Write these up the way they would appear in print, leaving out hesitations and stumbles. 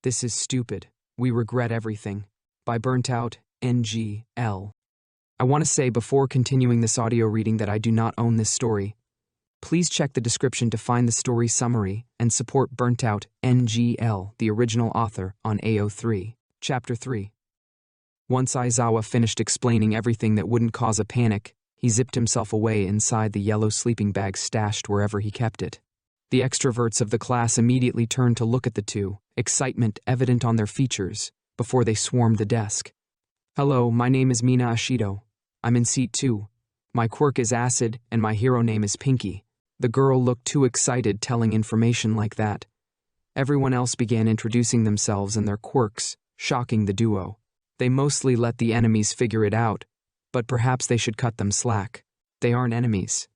This is stupid. We regret everything. By BurntOutNgl. I want to say before continuing this audio reading that I do not own this story. Please check the description to find the story summary and support BurntOutNgl, the original author, on AO3. Chapter 3. Once Aizawa finished explaining everything that wouldn't cause a panic, he zipped himself away inside the yellow sleeping bag stashed wherever he kept it. The extroverts of the class immediately turned to look at the two, excitement evident on their features, before they swarmed the desk. Hello, my name is Mina Ashido. I'm in seat 2. My quirk is acid, and my hero name is Pinky. The girl looked too excited telling information like that. Everyone else began introducing themselves and their quirks, shocking the duo. They mostly let the enemies figure it out, but perhaps they should cut them slack. They aren't enemies.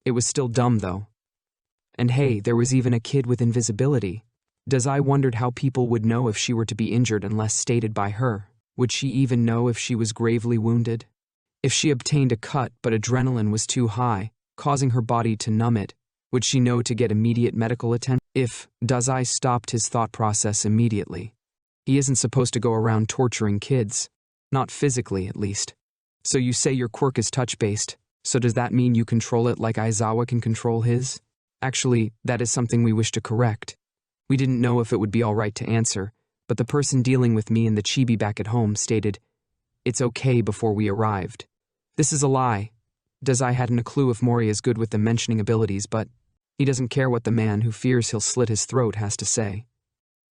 It was still dumb, though. And hey, there was even a kid with invisibility. Dazai wondered how people would know if she were to be injured unless stated by her. Would she even know if she was gravely wounded? If she obtained a cut but adrenaline was too high, causing her body to numb it, would she know to get immediate medical attention? If Dazai stopped his thought process immediately. He isn't supposed to go around torturing kids. Not physically, at least. So you say your quirk is touch-based, so does that mean you control it like Aizawa can control his? Actually, that is something we wish to correct. We didn't know if it would be alright to answer, but the person dealing with me in the chibi back at home stated, "It's okay," before we arrived. This is a lie. Dazai hadn't a clue if Mori is good with the mentioning abilities, but he doesn't care what the man who fears he'll slit his throat has to say.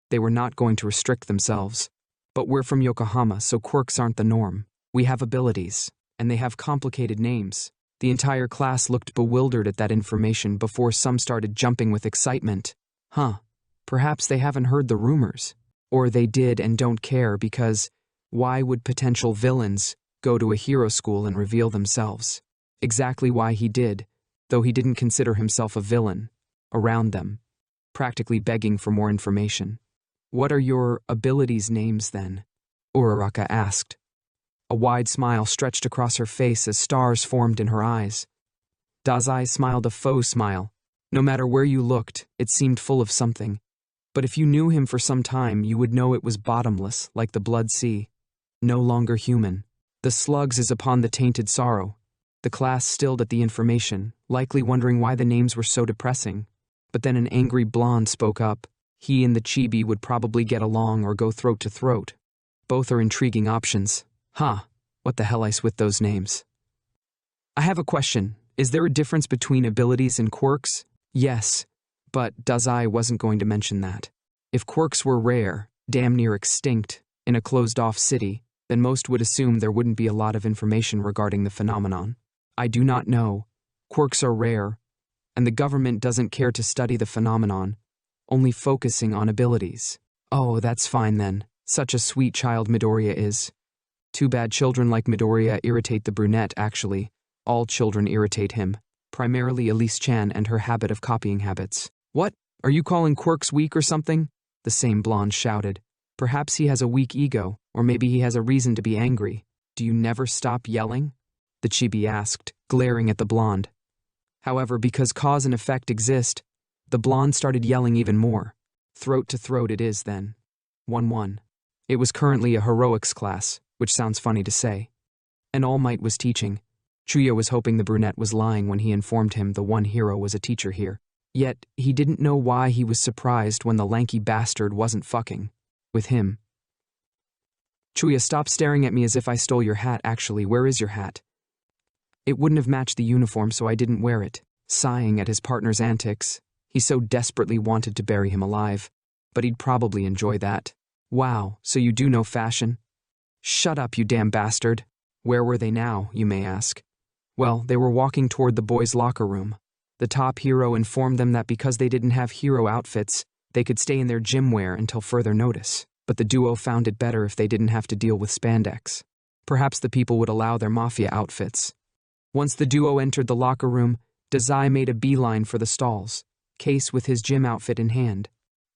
They were not going to restrict themselves. But we're from Yokohama, so quirks aren't the norm. We have abilities, and they have complicated names. The entire class looked bewildered at that information before some started jumping with excitement. Perhaps they haven't heard the rumors. Or they did and don't care because why would potential villains go to a hero school and reveal themselves? Exactly why he did, though he didn't consider himself a villain, around them, practically begging for more information. What are your abilities' names then? Uraraka asked. A wide smile stretched across her face as stars formed in her eyes. Dazai smiled a faux smile. No matter where you looked, it seemed full of something. But if you knew him for some time, you would know it was bottomless, like the blood sea. No longer human. The slugs is upon the tainted sorrow. The class stilled at the information, likely wondering why the names were so depressing. But then an angry blonde spoke up. He and the chibi would probably get along or go throat to throat. Both are intriguing options. What the hell is with those names? I have a question. Is there a difference between abilities and quirks? Yes, but Dazai wasn't going to mention that. If quirks were rare, damn near extinct, in a closed-off city, then most would assume there wouldn't be a lot of information regarding the phenomenon. I do not know. Quirks are rare, and the government doesn't care to study the phenomenon, only focusing on abilities. Oh, that's fine then. Such a sweet child Midoriya is. Too bad children like Midoriya irritate the brunette, actually. All children irritate him, primarily Elise-chan and her habit of copying habits. What? Are you calling quirks weak or something? The same blonde shouted. Perhaps he has a weak ego, or maybe he has a reason to be angry. Do you never stop yelling? The chibi asked, glaring at the blonde. However, because cause and effect exist, the blonde started yelling even more. Throat to throat it is then. 1-1. It was currently a heroics class, which sounds funny to say. And All Might was teaching. Chuya was hoping the brunette was lying when he informed him the one hero was a teacher here. Yet, he didn't know why he was surprised when the lanky bastard wasn't fucking with him. Chuya, stop staring at me as if I stole your hat. Actually, where is your hat? It wouldn't have matched the uniform, so I didn't wear it. Sighing at his partner's antics, he so desperately wanted to bury him alive, but he'd probably enjoy that. Wow, so you do know fashion? Shut up, you damn bastard. Where were they now, you may ask? Well, they were walking toward the boys' locker room. The top hero informed them that because they didn't have hero outfits, they could stay in their gym wear until further notice, but the duo found it better if they didn't have to deal with spandex. Perhaps the people would allow their mafia outfits. Once the duo entered the locker room, Dazai made a beeline for the stalls, Case with his gym outfit in hand.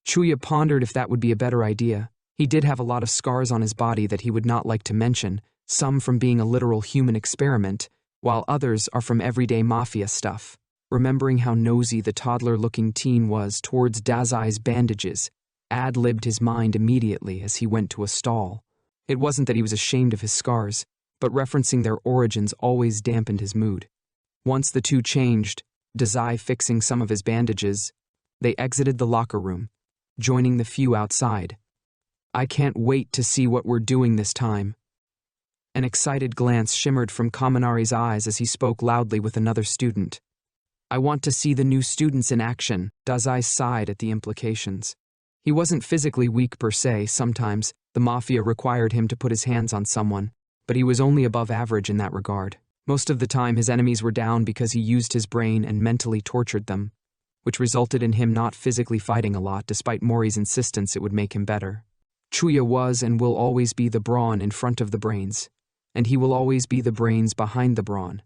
Chuya pondered if that would be a better idea. He did have a lot of scars on his body that he would not like to mention, some from being a literal human experiment, while others are from everyday mafia stuff. Remembering how nosy the toddler-looking teen was towards Dazai's bandages, ad-libbed his mind immediately as he went to a stall. It wasn't that he was ashamed of his scars, but referencing their origins always dampened his mood. Once the two changed, Dazai fixing some of his bandages, they exited the locker room, joining the few outside. "I can't wait to see what we're doing this time." An excited glance shimmered from Kaminari's eyes as he spoke loudly with another student. "I want to see the new students in action." Dazai sighed at the implications. He wasn't physically weak per se. Sometimes the mafia required him to put his hands on someone, but he was only above average in that regard. Most of the time his enemies were down because he used his brain and mentally tortured them, which resulted in him not physically fighting a lot despite Mori's insistence it would make him better. Chuya was and will always be the brawn in front of the brains, and he will always be the brains behind the brawn.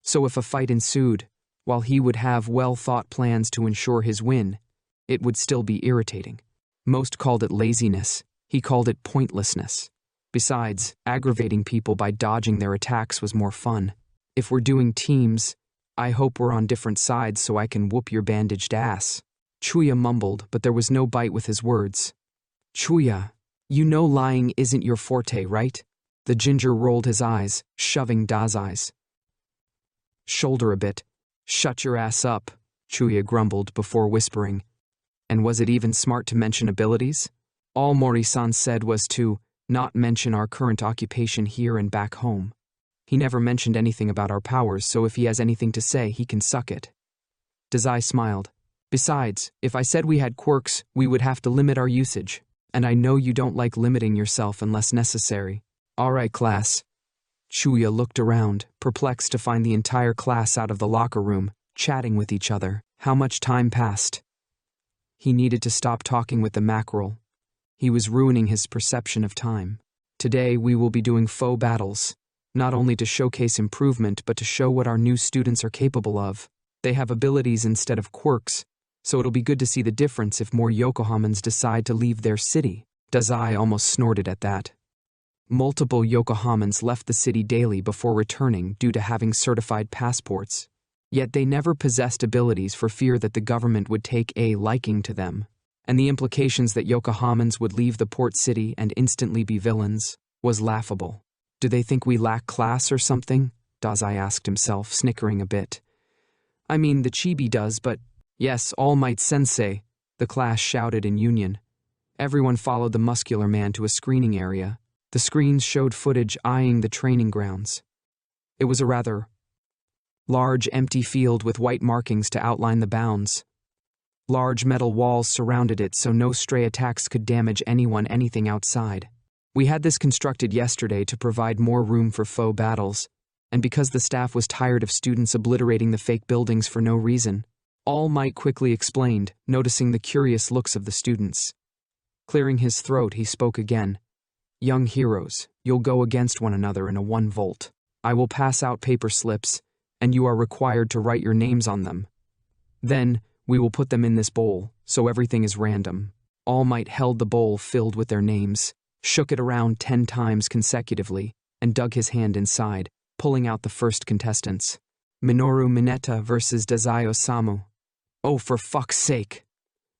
So if a fight ensued, while he would have well-thought plans to ensure his win, it would still be irritating. Most called it laziness, he called it pointlessness. Besides, aggravating people by dodging their attacks was more fun. "If we're doing teams, I hope we're on different sides so I can whoop your bandaged ass." Chuya mumbled, but there was no bite with his words. "Chuya, you know lying isn't your forte, right?" The ginger rolled his eyes, shoving Dazai's shoulder a bit. "Shut your ass up," Chuya grumbled before whispering. "And was it even smart to mention abilities? All Mori-san said was to not mention our current occupation here and back home. He never mentioned anything about our powers, so if he has anything to say, he can suck it." Dazai smiled. "Besides, if I said we had quirks, we would have to limit our usage. And I know you don't like limiting yourself unless necessary." "All right, class." Chuya looked around, perplexed to find the entire class out of the locker room, chatting with each other. How much time passed? He needed to stop talking with the mackerel. He was ruining his perception of time. "Today we will be doing faux battles, not only to showcase improvement but to show what our new students are capable of. They have abilities instead of quirks, so it'll be good to see the difference if more Yokohamans decide to leave their city." Dazai almost snorted at that. Multiple Yokohamans left the city daily before returning due to having certified passports. Yet they never possessed abilities for fear that the government would take a liking to them. And the implications that Yokohamans would leave the port city and instantly be villains was laughable. "Do they think we lack class or something?" Dazai asked himself, snickering a bit. "I mean, the chibi does, but—" "Yes, All Might Sensei," the class shouted in union. Everyone followed the muscular man to a screening area. The screens showed footage eyeing the training grounds. It was a rather large empty field with white markings to outline the bounds. Large metal walls surrounded it so no stray attacks could damage anything outside. "We had this constructed yesterday to provide more room for faux battles, and because the staff was tired of students obliterating the fake buildings for no reason." All Might quickly explained, noticing the curious looks of the students. Clearing his throat, he spoke again. "Young heroes, you'll go against one another in a 1-volt. I will pass out paper slips, and you are required to write your names on them. Then, we will put them in this bowl, so everything is random." All Might held the bowl filled with their names, shook it around 10 times consecutively, and dug his hand inside, pulling out the first contestants. Minoru Mineta versus Dazai Osamu. "Oh, for fuck's sake!"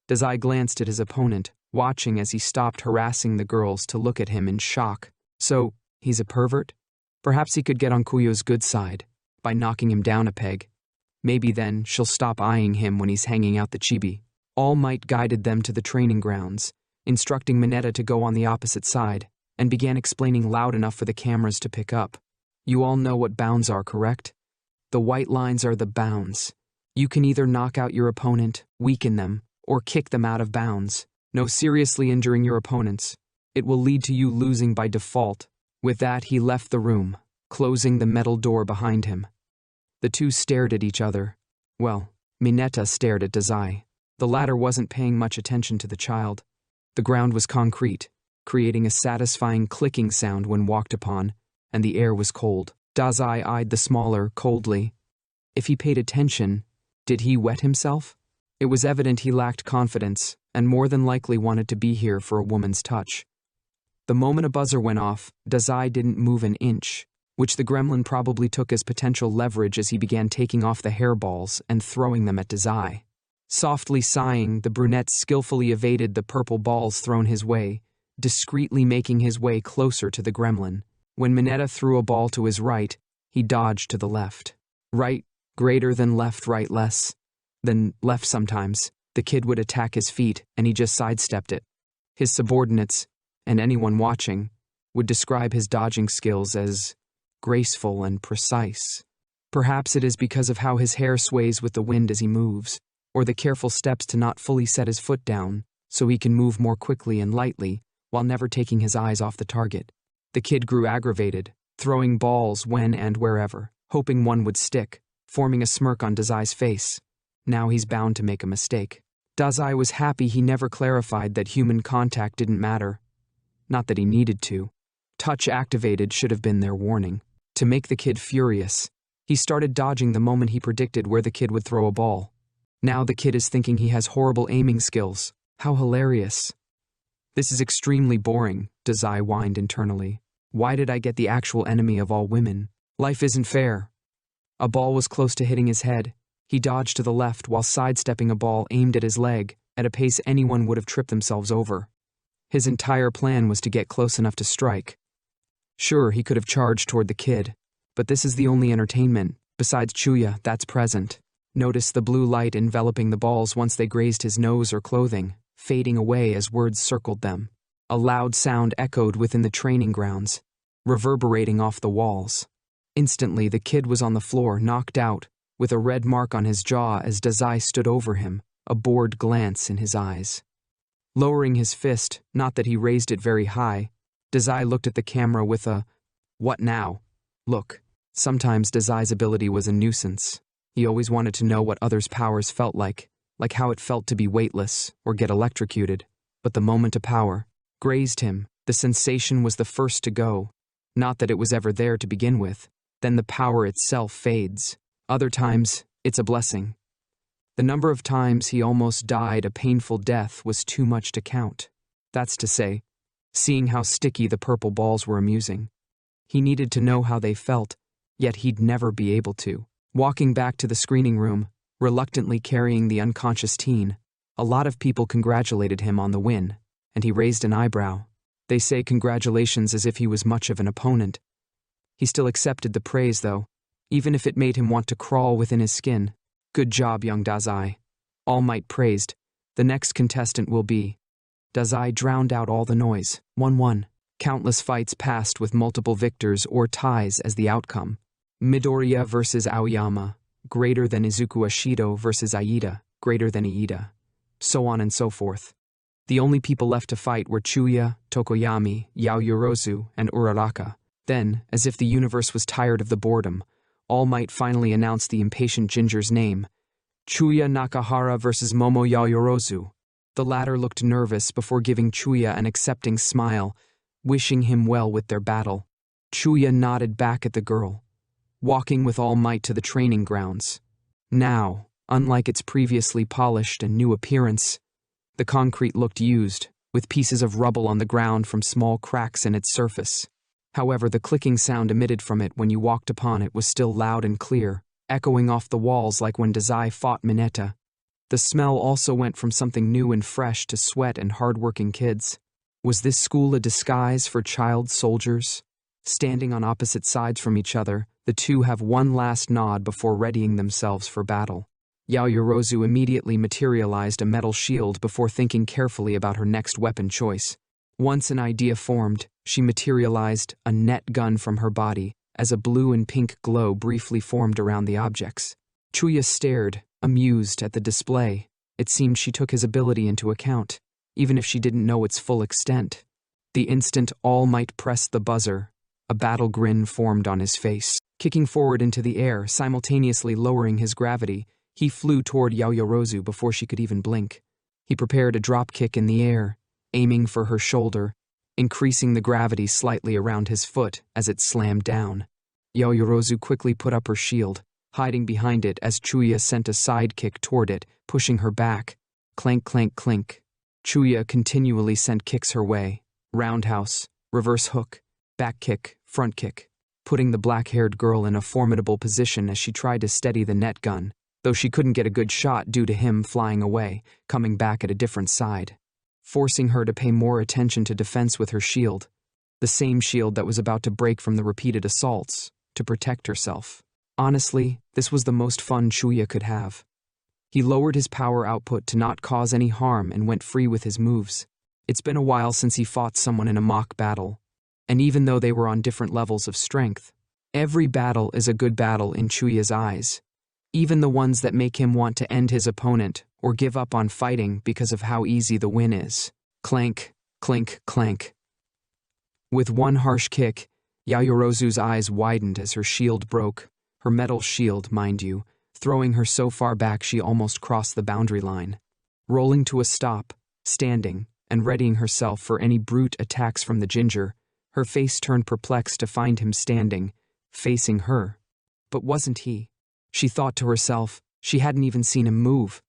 Dazai glanced at his opponent, watching as he stopped harassing the girls to look at him in shock. So, he's a pervert? Perhaps he could get on Kuyo's good side, by knocking him down a peg. Maybe then she'll stop eyeing him when he's hanging out the chibi. All Might guided them to the training grounds, instructing Mineta to go on the opposite side, and began explaining loud enough for the cameras to pick up. "You all know what bounds are, correct? The white lines are the bounds. You can either knock out your opponent, weaken them, or kick them out of bounds. No seriously injuring your opponents. It will lead to you losing by default." With that, he left the room, closing the metal door behind him. The two stared at each other. Well, Mineta stared at Dazai. The latter wasn't paying much attention to the child. The ground was concrete, creating a satisfying clicking sound when walked upon, and the air was cold. Dazai eyed the smaller coldly. If he paid attention, did he wet himself? It was evident he lacked confidence, and more than likely wanted to be here for a woman's touch. The moment a buzzer went off, Dazai didn't move an inch, which the gremlin probably took as potential leverage as he began taking off the hairballs and throwing them at Dazai. Softly sighing, the brunette skillfully evaded the purple balls thrown his way, discreetly making his way closer to the gremlin. When Mineta threw a ball to his right, he dodged to the left. Right, greater than left, right, less than left sometimes. The kid would attack his feet, and he just sidestepped it. His subordinates, and anyone watching, would describe his dodging skills as graceful and precise. Perhaps it is because of how his hair sways with the wind as he moves, or the careful steps to not fully set his foot down, so he can move more quickly and lightly, while never taking his eyes off the target. The kid grew aggravated, throwing balls when and wherever, hoping one would stick, forming a smirk on Dazai's face. Now he's bound to make a mistake. Dazai was happy he never clarified that human contact didn't matter. Not that he needed to. Touch activated should have been their warning. To make the kid furious, he started dodging the moment he predicted where the kid would throw a ball. Now the kid is thinking he has horrible aiming skills. How hilarious. This is extremely boring, Dazai whined internally. Why did I get the actual enemy of all women? Life isn't fair. A ball was close to hitting his head. He dodged to the left while sidestepping a ball aimed at his leg, at a pace anyone would have tripped themselves over. His entire plan was to get close enough to strike. Sure, he could have charged toward the kid, but this is the only entertainment, besides Chuya, that's present. Notice the blue light enveloping the balls once they grazed his nose or clothing, fading away as words circled them. A loud sound echoed within the training grounds, reverberating off the walls. Instantly, the kid was on the floor, knocked out, with a red mark on his jaw as Dazai stood over him, a bored glance in his eyes. Lowering his fist, not that he raised it very high, Dazai looked at the camera with a, "What now?" look. Sometimes Dazai's ability was a nuisance. He always wanted to know what others' powers felt like how it felt to be weightless or get electrocuted. But the moment a power grazed him, the sensation was the first to go. Not that it was ever there to begin with. Then the power itself fades. Other times, it's a blessing. The number of times he almost died a painful death was too much to count. That's to say, seeing how sticky the purple balls were amusing. He needed to know how they felt, yet he'd never be able to. Walking back to the screening room, reluctantly carrying the unconscious teen, a lot of people congratulated him on the win, and he raised an eyebrow. They say congratulations as if he was much of an opponent. He still accepted the praise, though, even if it made him want to crawl within his skin. Good job, young Dazai. All Might praised. The next contestant will be. Dazai drowned out all the noise. 1-1. Countless fights passed with multiple victors or ties as the outcome. Midoriya versus Aoyama, greater than Izuku Ashido versus Aida, greater than Iida. So on and so forth. The only people left to fight were Chuya, Tokoyami, Yaoyorozu, and Uraraka. Then, as if the universe was tired of the boredom, All Might finally announced the impatient Ginger's name. Chuya Nakahara versus Momo Yaoyorozu. The latter looked nervous before giving Chuya an accepting smile, wishing him well with their battle. Chuya nodded back at the girl, walking with All Might to the training grounds. Now, unlike its previously polished and new appearance, the concrete looked used, with pieces of rubble on the ground from small cracks in its surface. However, the clicking sound emitted from it when you walked upon it was still loud and clear, echoing off the walls like when Dazai fought Mineta. The smell also went from something new and fresh to sweat and hard-working kids. Was this school a disguise for child soldiers? Standing on opposite sides from each other, the two have one last nod before readying themselves for battle. Yaoyorozu immediately materialized a metal shield before thinking carefully about her next weapon choice. Once an idea formed, she materialized a net gun from her body, as a blue and pink glow briefly formed around the objects. Chuya stared, amused at the display. It seemed she took his ability into account, even if she didn't know its full extent. The instant All Might pressed the buzzer, a battle grin formed on his face. Kicking forward into the air, simultaneously lowering his gravity, he flew toward Yaoyorozu before she could even blink. He prepared a drop kick in the air, aiming for her shoulder, increasing the gravity slightly around his foot as it slammed down. Yaoyorozu quickly put up her shield, hiding behind it as Chuya sent a side kick toward it, pushing her back. Clank, clank, clink. Chuya continually sent kicks her way. Roundhouse, reverse hook, back kick, front kick, putting the black-haired girl in a formidable position as she tried to steady the net gun. though she couldn't get a good shot due to him flying away, coming back at a different side, forcing her to pay more attention to defense with her shield, the same shield that was about to break from the repeated assaults, to protect herself. Honestly, this was the most fun Chuya could have. He lowered his power output to not cause any harm and went free with his moves. It's been a while since he fought someone in a mock battle, and even though they were on different levels of strength, every battle is a good battle in Chuya's eyes, even the ones that make him want to end his opponent or give up on fighting because of how easy the win is. Clank, clink, clank. With one harsh kick, Yayorozu's eyes widened as her shield broke, her metal shield, mind you, throwing her so far back she almost crossed the boundary line. Rolling to a stop, standing, and readying herself for any brute attacks from the ginger, her face turned perplexed to find him standing, facing her. But wasn't he? She thought to herself. She hadn't even seen him move.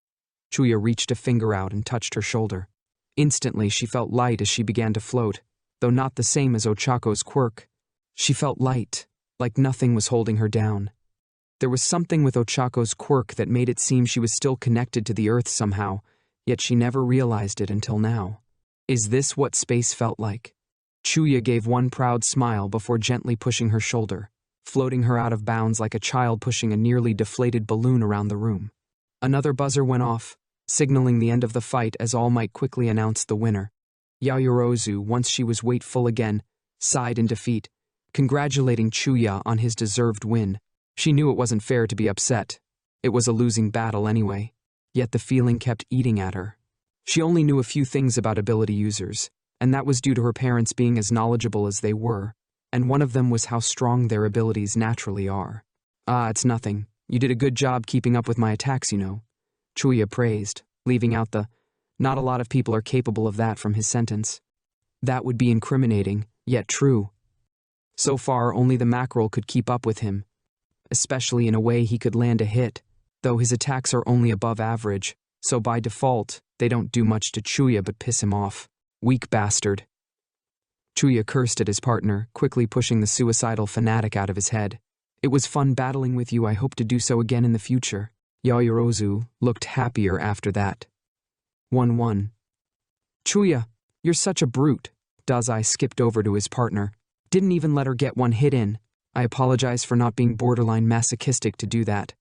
Chuya reached a finger out and touched her shoulder. Instantly she felt light as she began to float, though not the same as Ochako's quirk. She felt light, like nothing was holding her down. There was something with Ochako's quirk that made it seem she was still connected to the earth somehow, yet she never realized it until now. Is this what space felt like? Chuya gave one proud smile before gently pushing her shoulder, floating her out of bounds like a child pushing a nearly deflated balloon around the room. Another buzzer went off, signaling the end of the fight as All Might quickly announced the winner. Yayorozu, once she was weightful again, sighed in defeat, congratulating Chuya on his deserved win. She knew it wasn't fair to be upset. It was a losing battle anyway, yet the feeling kept eating at her. She only knew a few things about ability users, and that was due to her parents being as knowledgeable as they were, and one of them was how strong their abilities naturally are. It's nothing. You did a good job keeping up with my attacks, you know. Chuya praised, leaving out the, not a lot of people are capable of that from his sentence. That would be incriminating, yet true. So far, only the mackerel could keep up with him, especially in a way he could land a hit, though his attacks are only above average, so by default, they don't do much to Chuya but piss him off. Weak bastard. Chuya cursed at his partner, quickly pushing the suicidal fanatic out of his head. It was fun battling with you. I hope to do so again in the future. Yayorozu looked happier after that. 1-1. Chuya, you're such a brute. Dazai skipped over to his partner. Didn't even let her get one hit in. I apologize for not being borderline masochistic to do that.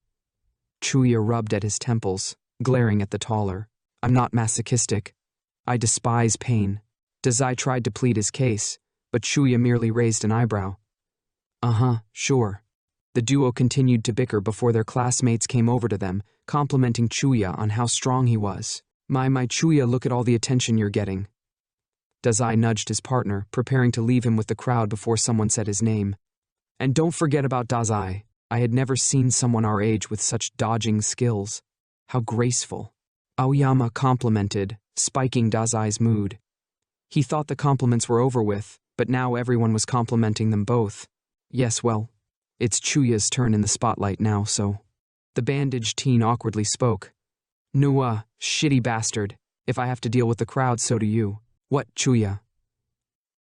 Chuya rubbed at his temples, glaring at the taller. I'm not masochistic. I despise pain. Dazai tried to plead his case, but Chuya merely raised an eyebrow. Sure. The duo continued to bicker before their classmates came over to them, complimenting Chuya on how strong he was. My Chuya, look at all the attention you're getting. Dazai nudged his partner, preparing to leave him with the crowd before someone said his name. And don't forget about Dazai. I had never seen someone our age with such dodging skills. How graceful. Aoyama complimented, spiking Dazai's mood. He thought the compliments were over with, but now everyone was complimenting them both. Yes, well, it's Chuya's turn in the spotlight now, so. The bandaged teen awkwardly spoke. No, shitty bastard. If I have to deal with the crowd, so do you. What, Chuya?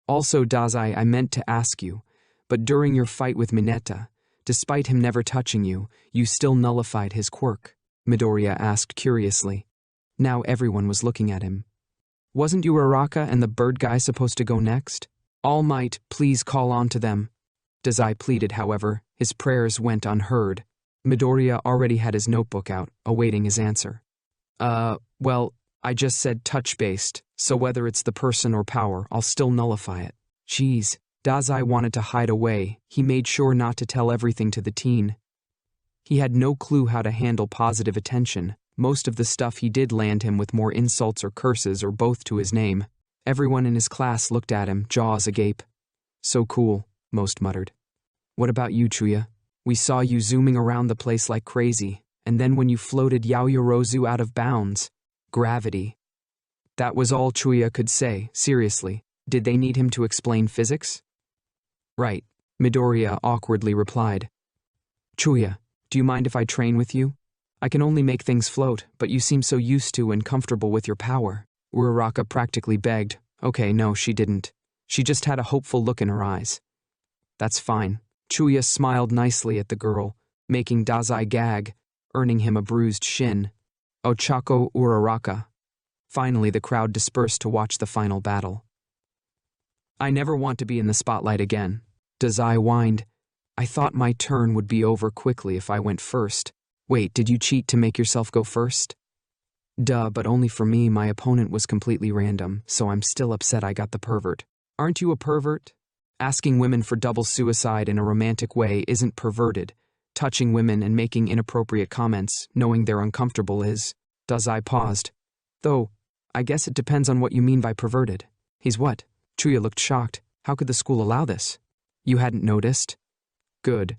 Also, Dazai, I meant to ask you, but during your fight with Mineta, despite him never touching you, you still nullified his quirk, Midoriya asked curiously. Now everyone was looking at him. Wasn't you Araka and the bird guy supposed to go next? All Might, please call on to them. Dazai pleaded, however, his prayers went unheard. Midoriya already had his notebook out, awaiting his answer. Well, I just said touch-based, so whether it's the person or power, I'll still nullify it. Jeez, Dazai wanted to hide away. He made sure not to tell everything to the teen. He had no clue how to handle positive attention. Most of the stuff he did land him with more insults or curses or both to his name. Everyone in his class looked at him, jaws agape. So cool, most muttered. What about you, Chuya? We saw you zooming around the place like crazy, and then when you floated Yayorozu out of bounds. Gravity. That was all Chuya could say, seriously. Did they need him to explain physics? Right, Midoriya awkwardly replied. Chuya, do you mind if I train with you? I can only make things float, but you seem so used to and comfortable with your power. Uraraka practically begged. Okay, no, she didn't. She just had a hopeful look in her eyes. That's fine. Chuya smiled nicely at the girl, making Dazai gag. earning him a bruised shin. Ochako Uraraka. Finally, the crowd dispersed to watch the final battle. I never want to be in the spotlight again, Dazai whined. I thought my turn would be over quickly if I went first. Wait, did you cheat to make yourself go first? Duh, but only for me. My opponent was completely random, so I'm still upset I got the pervert. Aren't you a pervert? Asking women for double suicide in a romantic way isn't perverted. Touching women and making inappropriate comments, knowing they're uncomfortable is. Dazai paused. Though, I guess it depends on what you mean by perverted. He's what? Chuya looked shocked. How could the school allow this? You hadn't noticed? Good.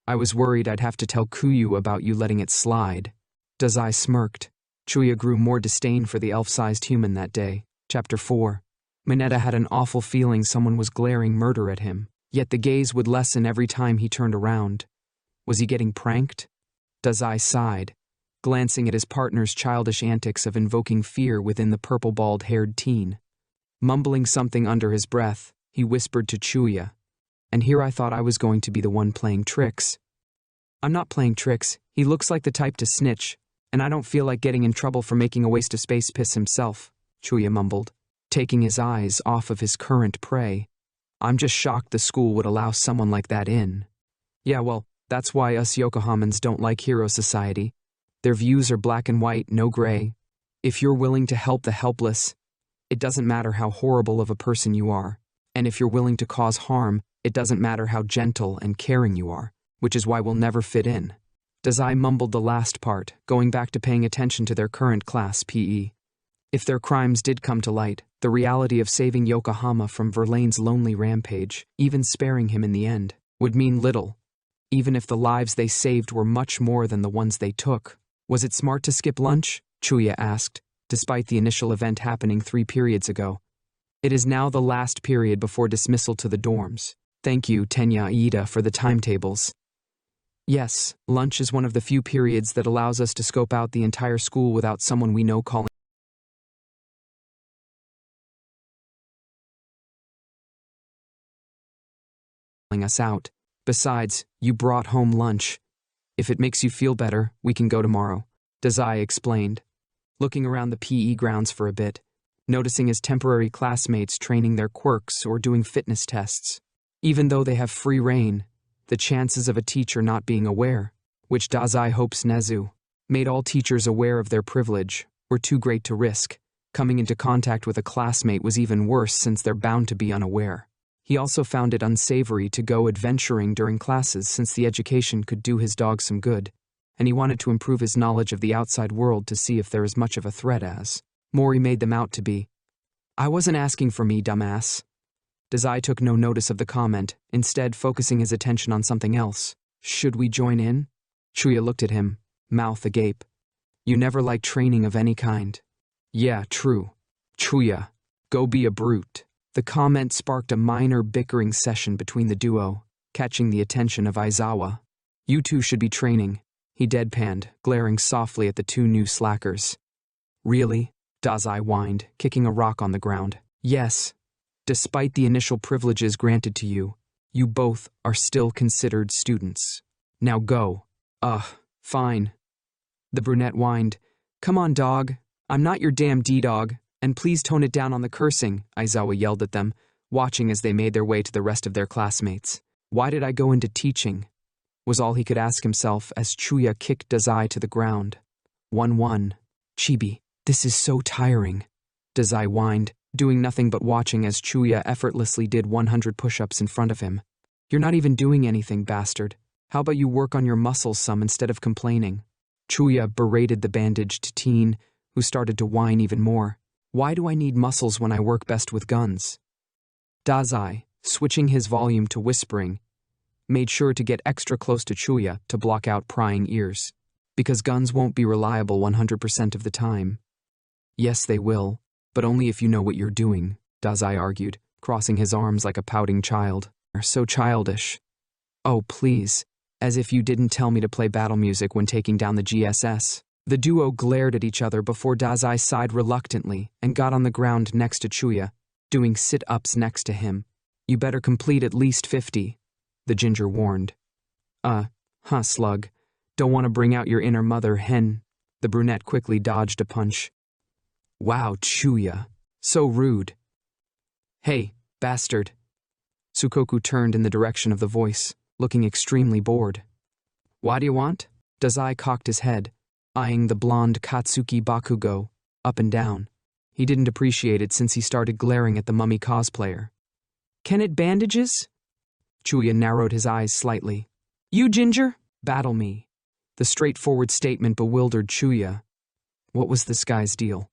I was worried I'd have to tell Kuyu about you letting it slide. Dazai smirked. Chuya grew more disdain for the elf-sized human that day. Chapter 4. Mineta had an awful feeling someone was glaring murder at him, yet the gaze would lessen every time he turned around. Was he getting pranked? Dazai sighed, glancing at his partner's childish antics of invoking fear within the purple-bald-haired teen. Mumbling something under his breath, he whispered to Chuya, and here I thought I was going to be the one playing tricks. I'm not playing tricks. He looks like the type to snitch, and I don't feel like getting in trouble for making a waste of space piss himself, Chuya mumbled, taking his eyes off of his current prey. I'm just shocked the school would allow someone like that in. Yeah, well, that's why us Yokohamans don't like hero society. Their views are black and white, no gray. If you're willing to help the helpless, it doesn't matter how horrible of a person you are. And if you're willing to cause harm, it doesn't matter how gentle and caring you are, which is why we'll never fit in. Dazai mumbled the last part, going back to paying attention to their current class, PE. If their crimes did come to light, the reality of saving Yokohama from Verlaine's lonely rampage, even sparing him in the end, would mean little, even if the lives they saved were much more than the ones they took. Was it smart to skip lunch? Chuya asked, despite the initial event happening 3 periods ago. It is now the last period before dismissal to the dorms. Thank you, Tenya Iida, for the timetables. Yes, lunch is one of the few periods that allows us to scope out the entire school without someone we know calling us out. Besides, you brought home lunch. If it makes you feel better, we can go tomorrow, Dazai explained, looking around the PE grounds for a bit, noticing his temporary classmates training their quirks or doing fitness tests. Even though they have free reign, the chances of a teacher not being aware, which Dazai hopes Nezu made all teachers aware of their privilege, were too great to risk. Coming into contact with a classmate was even worse since they're bound to be unaware. He also found it unsavory to go adventuring during classes since the education could do his dog some good, and he wanted to improve his knowledge of the outside world to see if there is much of a threat as Mori made them out to be. I wasn't asking for me, dumbass. Dazai took no notice of the comment, instead focusing his attention on something else. Should we join in? Chuya looked at him, mouth agape. You never liked training of any kind. Yeah, true. Chuya, go be a brute. The comment sparked a minor bickering session between the duo, catching the attention of Aizawa. You two should be training, he deadpanned, glaring softly at the 2 new slackers. Really? Dazai whined, kicking a rock on the ground. Yes. Despite the initial privileges granted to you, you both are still considered students. Now go. Fine. The brunette whined. Come on, dog. I'm not your damn D-dog, and please tone it down on the cursing, Aizawa yelled at them, watching as they made their way to the rest of their classmates. Why did I go into teaching? Was all he could ask himself as Chuya kicked Dazai to the ground. 1-1. Chibi, this is so tiring, Dazai whined, doing nothing but watching as Chuya effortlessly did 100 push-ups in front of him. You're not even doing anything, bastard. How about you work on your muscles some instead of complaining? Chuya berated the bandaged teen, who started to whine even more. Why do I need muscles when I work best with guns? Dazai, switching his volume to whispering, made sure to get extra close to Chuya to block out prying ears. Because guns won't be reliable 100% of the time. Yes, they will, but only if you know what you're doing, Dazai argued, crossing his arms like a pouting child. You're so childish. Oh, please. As if you didn't tell me to play battle music when taking down the GSS. The duo glared at each other before Dazai sighed reluctantly and got on the ground next to Chuya, doing sit-ups next to him. You better complete at least 50, the ginger warned. Slug. Don't want to bring out your inner mother hen. The brunette quickly dodged a punch. Wow, Chuya. So rude. Hey, bastard. Soukoku turned in the direction of the voice, looking extremely bored. What do you want? Dazai cocked his head, eyeing the blonde Katsuki Bakugo up and down. He didn't appreciate it since he started glaring at the mummy cosplayer. Can it bandages? Chuya narrowed his eyes slightly. You ginger? Battle me. The straightforward statement bewildered Chuya. What was this guy's deal?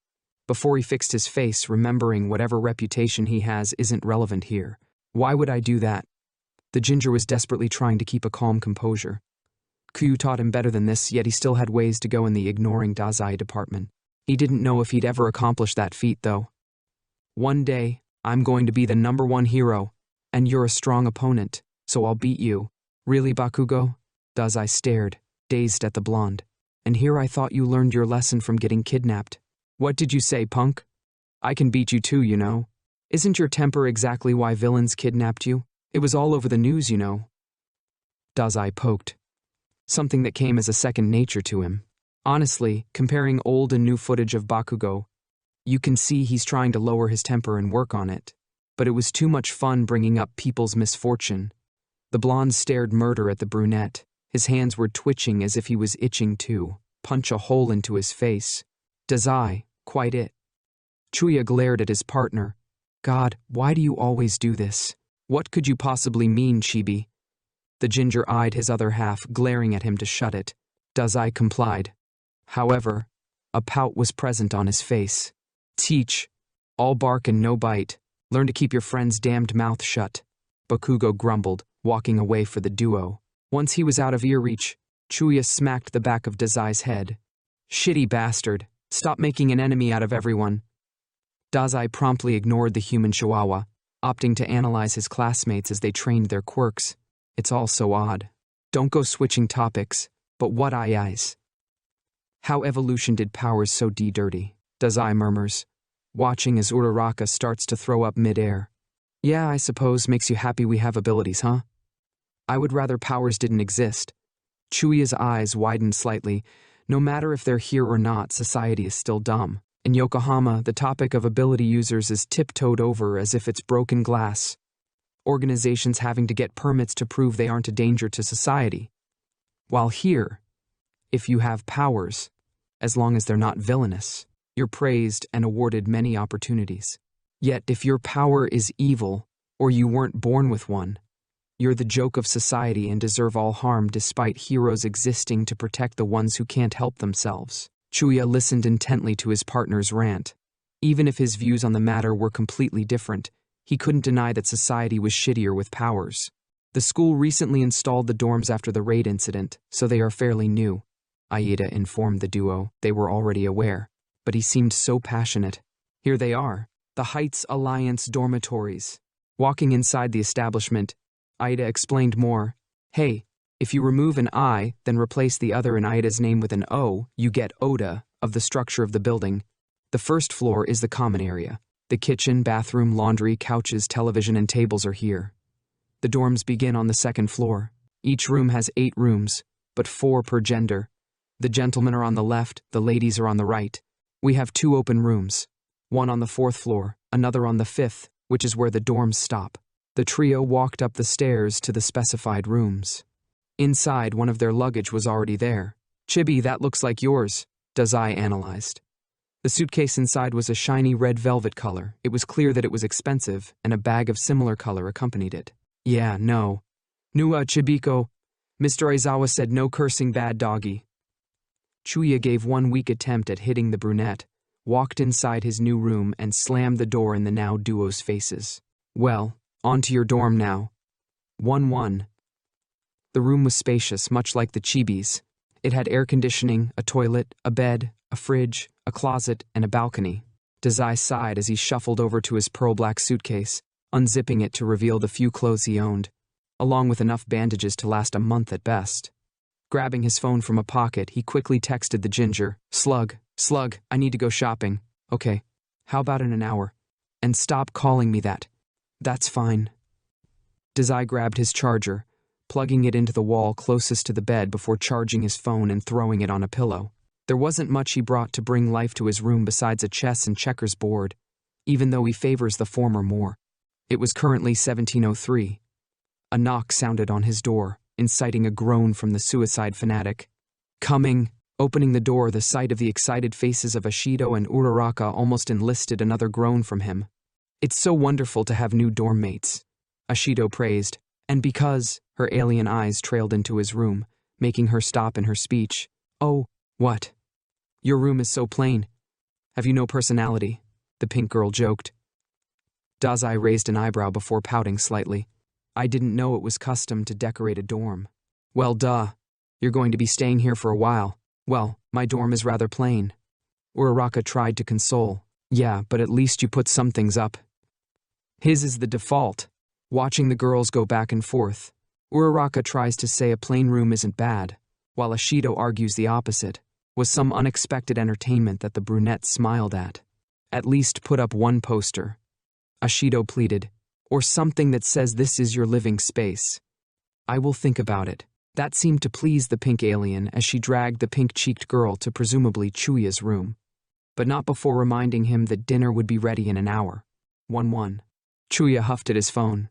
Before he fixed his face, remembering whatever reputation he has isn't relevant here. Why would I do that? The ginger was desperately trying to keep a calm composure. Kyu taught him better than this, yet he still had ways to go in the ignoring Dazai department. He didn't know if he'd ever accomplish that feat, though. One day, I'm going to be the #1 hero, and you're a strong opponent, so I'll beat you. Really, Bakugo? Dazai stared, dazed at the blonde. And here I thought you learned your lesson from getting kidnapped. What did you say, punk? I can beat you too, you know. Isn't your temper exactly why villains kidnapped you? It was all over the news, you know. Dazai poked. Something that came as a second nature to him. Honestly, comparing old and new footage of Bakugo, you can see he's trying to lower his temper and work on it. But it was too much fun bringing up people's misfortune. The blonde stared murder at the brunette. His hands were twitching as if he was itching to punch a hole into his face. Dazai, quite it. Chuya glared at his partner. God, why do you always do this? What could you possibly mean, Chibi? The ginger eyed his other half, glaring at him to shut it. Dazai complied. However, a pout was present on his face. Teach. All bark and no bite. Learn to keep your friend's damned mouth shut. Bakugo grumbled, walking away for the duo. Once he was out of ear reach, Chuya smacked the back of Dazai's head. Shitty bastard. Stop making an enemy out of everyone. Dazai promptly ignored the human chihuahua, opting to analyze his classmates as they trained their quirks. It's all so odd. Don't go switching topics, but what eyes? How evolution did powers so dirty? Dazai murmurs, watching as Uraraka starts to throw up mid-air. Yeah, I suppose makes you happy we have abilities, huh? I would rather powers didn't exist. Chuya's eyes widened slightly. No matter if they're here or not, society is still dumb. In Yokohama, the topic of ability users is tiptoed over as if it's broken glass. Organizations having to get permits to prove they aren't a danger to society. While here, if you have powers, as long as they're not villainous, you're praised and awarded many opportunities. Yet if your power is evil, or you weren't born with one, you're the joke of society and deserve all harm despite heroes existing to protect the ones who can't help themselves. Chuya listened intently to his partner's rant. Even if his views on the matter were completely different, he couldn't deny that society was shittier with powers. The school recently installed the dorms after the raid incident, so they are fairly new. Aida informed the duo they were already aware, but he seemed so passionate. Here they are, the Heights Alliance dormitories. Walking inside the establishment, Aida explained more. Hey, if you remove an I, then replace the other in Aida's name with an O, you get Oda of the structure of the building. The first floor is the common area. The kitchen, bathroom, laundry, couches, television, and tables are here. The dorms begin on the second floor. Each room has 8 rooms, but 4 per gender. The gentlemen are on the left, the ladies are on the right. We have 2 open rooms. One on the 4th floor, another on the 5th, which is where the dorms stop. The trio walked up the stairs to the specified rooms. Inside, one of their luggage was already there. Chibi, that looks like yours, Dazai analyzed. The suitcase inside was a shiny red velvet color. It was clear that it was expensive, and a bag of similar color accompanied it. Yeah, no. Nua Chibiko. Mr. Aizawa said no cursing, bad doggy. Chuya gave one weak attempt at hitting the brunette, walked inside his new room, and slammed the door in the now duo's faces. Well, on to your dorm now. 1-1. The room was spacious, much like the Chibi's. It had air conditioning, a toilet, a bed, a fridge, a closet, and a balcony. Dazai sighed as he shuffled over to his pearl-black suitcase, unzipping it to reveal the few clothes he owned, along with enough bandages to last a month at best. Grabbing his phone from a pocket, he quickly texted the ginger, Slug, I need to go shopping. Okay, how about in an hour? And stop calling me that. That's fine. Dazai grabbed his charger, plugging it into the wall closest to the bed before charging his phone and throwing it on a pillow. There wasn't much he brought to bring life to his room besides a chess and checkers board, even though he favors the former more. It was currently 17:03. A knock sounded on his door, inciting a groan from the suicide fanatic. Coming, opening the door, the sight of the excited faces of Ashido and Uraraka almost enlisted another groan from him. It's so wonderful to have new dorm mates, Ashido praised, and because her alien eyes trailed into his room, making her stop in her speech. Oh, what? Your room is so plain. Have you no personality? The pink girl joked. Dazai raised an eyebrow before pouting slightly. I didn't know it was custom to decorate a dorm. Well, duh. You're going to be staying here for a while. Well, my dorm is rather plain. Uraraka tried to console. Yeah, but at least you put some things up. His is the default. Watching the girls go back and forth, Uraraka tries to say a plain room isn't bad, while Ashido argues the opposite, was some unexpected entertainment that the brunette smiled at. At least put up one poster, Ashido pleaded, or something that says this is your living space. I will think about it. That seemed to please the pink alien as she dragged the pink-cheeked girl to presumably Chuya's room, but not before reminding him that dinner would be ready in an hour. 1-1. Chuya huffed at his phone.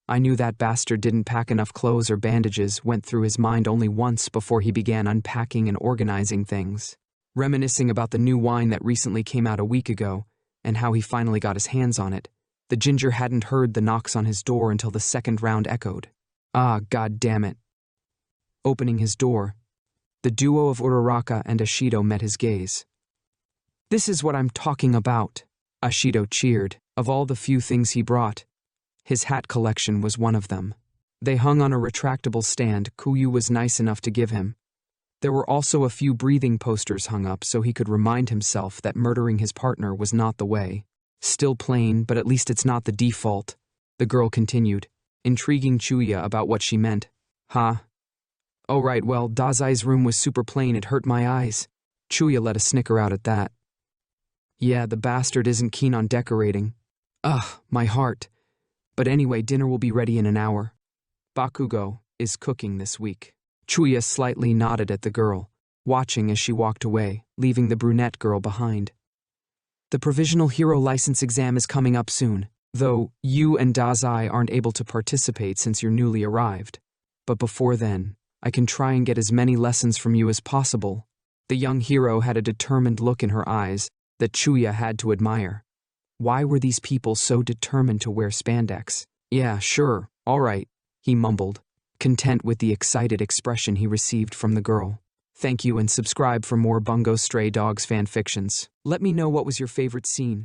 I knew that bastard didn't pack enough clothes or bandages went through his mind only once before he began unpacking and organizing things, reminiscing about the new wine that recently came out a week ago and how he finally got his hands on it. The ginger hadn't heard the knocks on his door until the second round echoed. Ah, god damn it. Opening his door, the duo of Uraraka and Ashido met his gaze. This is what I'm talking about, Ashido cheered. Of all the few things he brought, his hat collection was one of them. They hung on a retractable stand Kuyu was nice enough to give him. There were also a few breathing posters hung up so he could remind himself that murdering his partner was not the way. Still plain, but at least it's not the default, the girl continued, intriguing Chuya about what she meant. Huh? Oh right, well, Dazai's room was super plain, it hurt my eyes. Chuya let a snicker out at that. Yeah, the bastard isn't keen on decorating. Ugh, my heart. But anyway, dinner will be ready in an hour. Bakugo is cooking this week. Chuya slightly nodded at the girl, watching as she walked away, leaving the brunette girl behind. The provisional hero license exam is coming up soon, though you and Dazai aren't able to participate since you're newly arrived. But before then, I can try and get as many lessons from you as possible. The young hero had a determined look in her eyes that Chuya had to admire. Why were these people so determined to wear spandex? Yeah, sure, all right, he mumbled, content with the excited expression he received from the girl. Thank you and subscribe for more Bungo Stray Dogs fanfictions. Let me know what was your favorite scene.